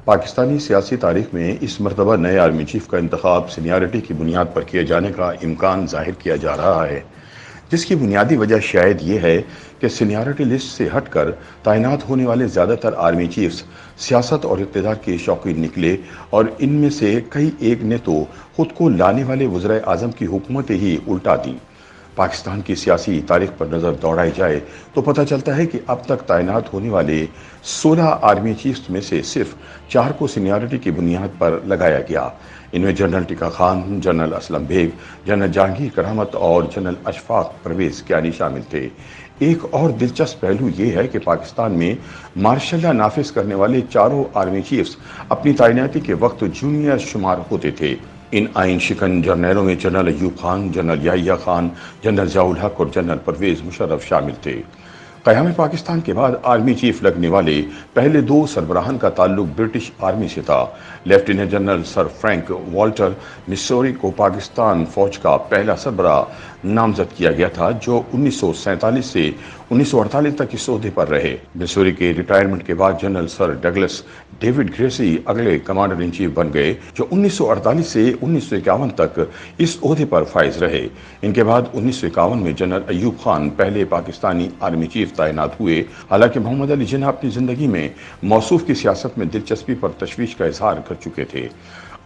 پاکستانی سیاسی تاریخ میں اس مرتبہ نئے آرمی چیف کا انتخاب سینیارٹی کی بنیاد پر کیے جانے کا امکان ظاہر کیا جا رہا ہے، جس کی بنیادی وجہ شاید یہ ہے کہ سینیارٹی لسٹ سے ہٹ کر تعینات ہونے والے زیادہ تر آرمی چیفز سیاست اور اقتدار کے شوقین نکلے، اور ان میں سے کئی ایک نے تو خود کو لانے والے وزرائے اعظم کی حکومتیں ہی الٹا دیں۔ پاکستان کی سیاسی تاریخ پر نظر دوڑائی جائے تو پتہ چلتا ہے کہ اب تک تعینات ہونے والے 16 آرمی چیفز میں سے صرف 4 کو سینیارٹی کی بنیاد پر لگایا گیا۔ ان میں general Tikka Khan, general Aslam Beg, general Jahangir Karamat اور جنرل اشفاق پرویز کیانی شامل تھے۔ ایک اور دلچسپ پہلو یہ ہے کہ پاکستان میں مارشل لا نافذ کرنے والے چاروں آرمی چیفز اپنی تعیناتی کے وقت جونیئر شمار ہوتے تھے۔ ان آئین شکن جرنیلوں میں general Ayub Khan, general Yahya Khan, general Zia الحق اور جنرل پرویز مشرف شامل تھے۔ قیام پاکستان کے بعد آرمی چیف لگنے والے پہلے 2 سربراہان کا تعلق برٹش آرمی سے تھا۔ Lieutenant general sir Frank Walter Mussoorie کو پاکستان فوج کا پہلا سربراہ نامزد کیا گیا تھا، جو 1947 سے 1948 تک اس عہدے پر رہے۔ مسوری کے ریٹائرمنٹ کے بعد general sir Douglas David Gracey اگلے کمانڈر ان چیف بن گئے، جو 1948 سے 1951 تک اس عہدے پر فائز رہے۔ ان کے بعد 1951 میں جنرل ایوب خان پہلے پاکستانی آرمی چیف تعینات ہوئے، حالانکہ محمد علی جناح اپنی زندگی میں موصوف کی سیاست میں دلچسپی پر تشویش کا اظہار کر چکے تھے۔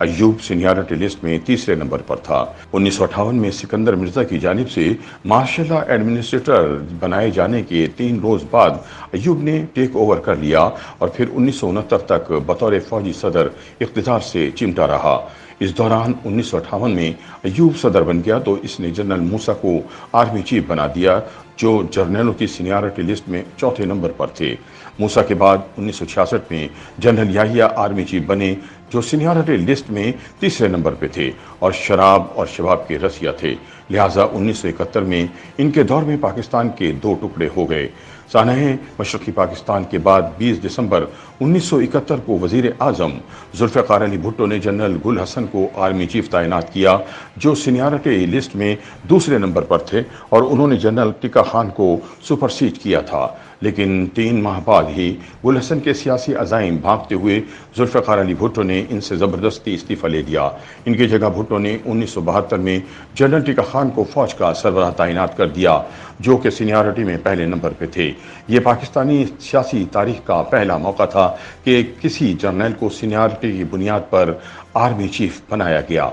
ایوب سینیارٹی لسٹ میں تیسرے نمبر پر تھا۔ 1958 میں سکندر مرزا کی جانب سے مارشل لا ایڈمنسٹریٹر بنائے جانے کے 3 روز بعد ایوب نے ٹیک اوور کر لیا اور پھر 1969 تک بطور فوجی صدر اقتدار سے چمٹا رہا۔ اس دوران 1958 میں ایوب صدر بن گیا تو اس نے جنرل موسیٰ کو آرمی چیف بنا دیا، جو جرنیلوں کی سینیارٹی لسٹ میں چوتھے نمبر پر تھے۔ موسیٰ کے بعد 1966 میں جنرل یحییٰ آرمی چیف بنے، جو سینیارٹی لسٹ میں تیسرے نمبر پہ تھے اور شراب اور شباب کے رسیا تھے، لہٰذا 1971 میں ان کے دور میں پاکستان کے 2 ٹکڑے ہو گئے۔ سانحہ مشرقی پاکستان کے بعد 20 دسمبر 1971 کو وزیر اعظم ذوالفقار علی بھٹو نے جنرل گل حسن کو آرمی چیف تعینات کیا، جو سینیارٹی لسٹ میں دوسرے نمبر پر تھے، اور انہوں نے جنرل ٹیکا خان کو سپرسیڈ کیا تھا۔ لیکن 3 ماہ بعد ہی گل حسن کے سیاسی عزائم بھانپتے ہوئے ذوالفقار علی بھٹو نے ان سے زبردستی استعفیٰ لے لیا۔ ان کی جگہ بھٹو نے 1972 میں جنرل ٹیکا خان کو فوج کا سربراہ تعینات کر دیا، جو کہ سینیارٹی میں پہلے نمبر پہ تھے۔ یہ پاکستانی سیاسی تاریخ کا پہلا موقع تھا کہ کسی جرنیل کو سینیارٹی کی بنیاد پر آرمی چیف بنایا گیا۔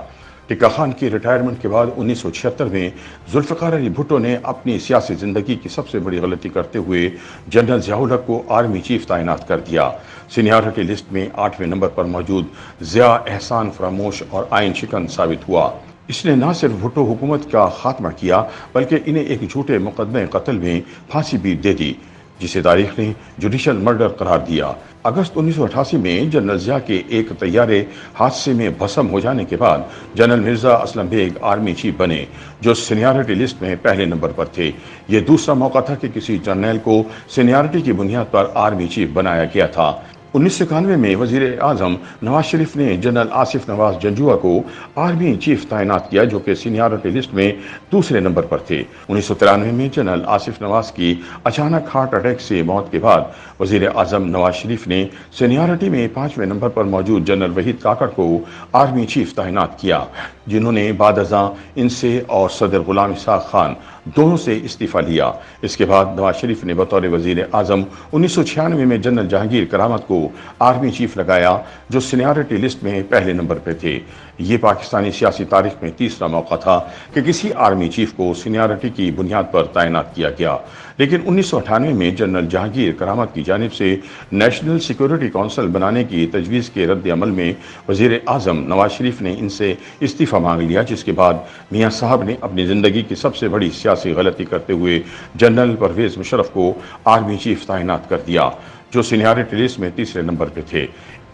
ٹیکا خان کی ریٹائرمنٹ کے بعد 1976 میں ذوالفقار علی بھٹو نے اپنی سیاسی زندگی کی سب سے بڑی غلطی کرتے ہوئے جنرل ضیاء الحق کو آرمی چیف تعینات کر دیا۔ سینیارٹی لسٹ میں 8ویں نمبر پر موجود ضیاء احسان فراموش اور آئین شکن ثابت ہوا۔ اس نے نہ صرف بھٹو حکومت کا خاتمہ کیا بلکہ انہیں ایک جھوٹے مقدمے قتل میں پھانسی بھی دے دی، جسے تاریخ نے جوڈیشل مرڈر قرار دیا۔ اگست 1988 میں جنرل ضیاء کے ایک طیارے حادثے میں بھسم ہو جانے کے بعد general Mirza Aslam Beg army chief بنے، جو سینیارٹی لسٹ میں پہلے نمبر پر تھے۔ یہ دوسرا موقع تھا کہ کسی جرنیل کو سینیارٹی کی بنیاد پر آرمی چیف بنایا گیا تھا۔ 1991 میں وزیر اعظم نواز شریف نے جنرل آصف نواز جنجوعہ کو آرمی چیف تعینات کیا، جو کہ سینیارٹی لسٹ میں دوسرے نمبر پر تھے۔ 1993 میں جنرل آصف نواز کی اچانک ہارٹ اٹیک سے موت کے بعد وزیر اعظم نواز شریف نے سینیارٹی میں 5ویں نمبر پر موجود جنرل وحید کاکڑ کو آرمی چیف تعینات کیا، جنہوں نے بعد ازاں ان سے اور صدر غلام اسحاق خان دونوں سے استعفیٰ لیا۔ اس کے بعد نواز شریف نے بطور وزیر اعظم 1996 میں جنرل جہانگیر کرامت کو آرمی چیف لگایا، جو سینیارٹی لسٹ میں پہلے نمبر پہ تھے۔ یہ پاکستانی سیاسی تاریخ میں تیسرا موقع تھا کہ کسی آرمی چیف کو سینیارٹی کی بنیاد پر تعینات کیا گیا۔ لیکن 1998 میں جنرل جہانگیر کرامت کی جانب سے نیشنل سیکورٹی کونسل بنانے کی تجویز کے رد عمل میں وزیر اعظم نواز شریف نے ان سے استعفیٰ مانگ لیا، جس کے بعد میاں صاحب نے اپنی زندگی کی سب سے بڑی سیاسی غلطی کرتے ہوئے جنرل پرویز مشرف کو آرمی چیف تعینات کر دیا، جو سینیارٹی لسٹ میں تیسرے نمبر پہ تھے۔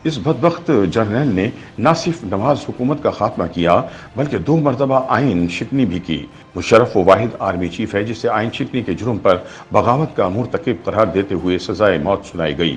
اس بدبخت جرنیل نے نہ صرف نواز حکومت کا خاتمہ کیا بلکہ 2 مرتبہ آئین شکنی بھی کی۔ مشرف وہ واحد آرمی چیف ہے جسے آئین شکنی کے جرم پر بغاوت کا مرتکب قرار دیتے ہوئے سزائے موت سنائی گئی۔